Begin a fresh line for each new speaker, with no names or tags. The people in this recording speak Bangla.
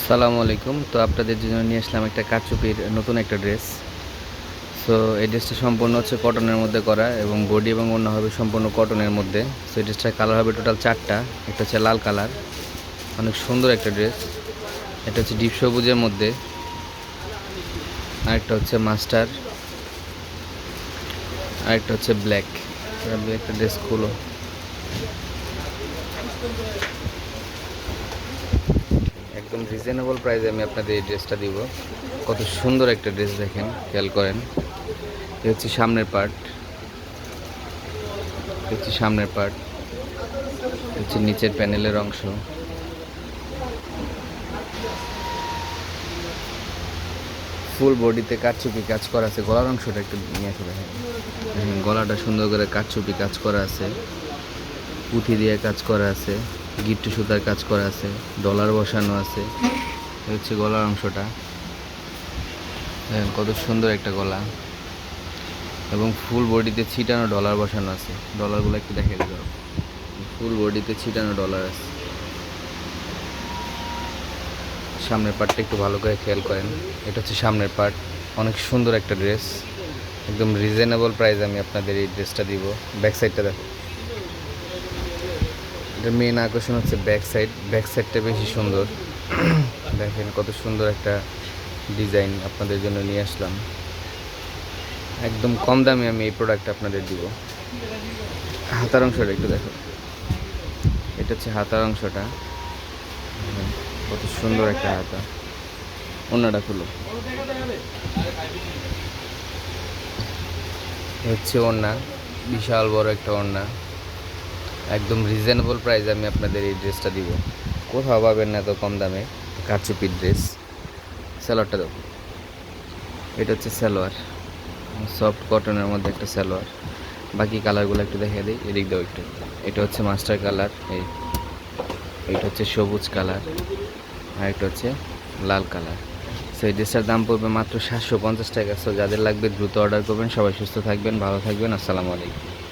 আসসালামু আলাইকুম। তো আপনাদের জন্য নিয়ে আসলাম একটা কারচুপির নতুন একটা ড্রেস। সো এই ড্রেসটা সম্পূর্ণ হচ্ছে কটনের মধ্যে করা এবং বডি এবং ওড়না হবে সম্পূর্ণ কটনের মধ্যে। সো এই ড্রেসটার কালার হবে টোটাল 4টা। একটা হচ্ছে লাল কালার, অনেক সুন্দর একটা ড্রেস। এটা হচ্ছে ডিপ সবুজের মধ্যে, আরেকটা হচ্ছে মাস্টার, আরেকটা হচ্ছে ব্ল্যাক। একটা ড্রেস খুলো। একদম রিজনেবল প্রাইসে আমি আপনাদের এই ড্রেসটা দিব। কত সুন্দর একটা ড্রেস দেখেন, খেয়াল করেন। এই হচ্ছে সামনের পার্ট, হচ্ছে নিচের প্যানেলের অংশ। ফুল বডিতে কারচুপি কাজ করা আছে। গলার অংশটা একটু নিয়ে আসলে দেখেন, গলাটা সুন্দর করে কারচুপি কাজ করা আছে, পুঁথি দিয়ে কাজ করা আছে, গিট্টু সুতার কাজ করা আছে, ডলার বসানো আছে। হচ্ছে গলার অংশটা দেখেন, কত সুন্দর একটা গলা এবং ফুল বডিতে ছিটানো ডলার বসানো আছে। ডলারগুলো একটু দেখে দিল, ফুল বডিতে ছিটানো ডলার আছে। সামনের পার্টটা একটু ভালো করে খেয়াল করেন। এটা হচ্ছে সামনের পার্ট। অনেক সুন্দর একটা ড্রেস, একদম রিজনেবল প্রাইস আমি আপনাদের এই ড্রেসটা দিব। ব্যাক সাইডটা দেখো, এটার মেন আকর্ষণ হচ্ছে ব্যাক সাইডটা বেশি সুন্দর। দেখেন কত সুন্দর একটা ডিজাইন আপনাদের জন্য নিয়ে আসলাম। একদম কম দামে আমি এই প্রোডাক্ট আপনাদের দিব। হাতার অংশটা একটু দেখো, এটা হচ্ছে হাতার অংশটা। কত সুন্দর একটা হাতা। ওড়নাটা খুলো, হচ্ছে ওড়না, বিশাল বড় একটা ওড়না। একদম রিজনেবল প্রাইস আমি আপনাদের এই ড্রেসটা দিব। কোথাও পাবেন না এত কম দামে কারচুপির ড্রেস। সালোয়ারটা দাও, এটা হচ্ছে সালোয়ার, সফট কটনের মধ্যে একটা সালোয়ার। বাকি কালারগুলো একটু দেখিয়ে দিই, এদিক দাও একটু। এটা হচ্ছে মাস্টার কালার, এইটা হচ্ছে সবুজ কালার, আর এটা হচ্ছে লাল কালার। সো এই ড্রেসটার দাম পড়বে মাত্র 750 টাকা। সো যাদের লাগবে দ্রুত অর্ডার করবেন। সবাই সুস্থ থাকবেন, ভালো থাকবেন। আসসালামু আলাইকুম।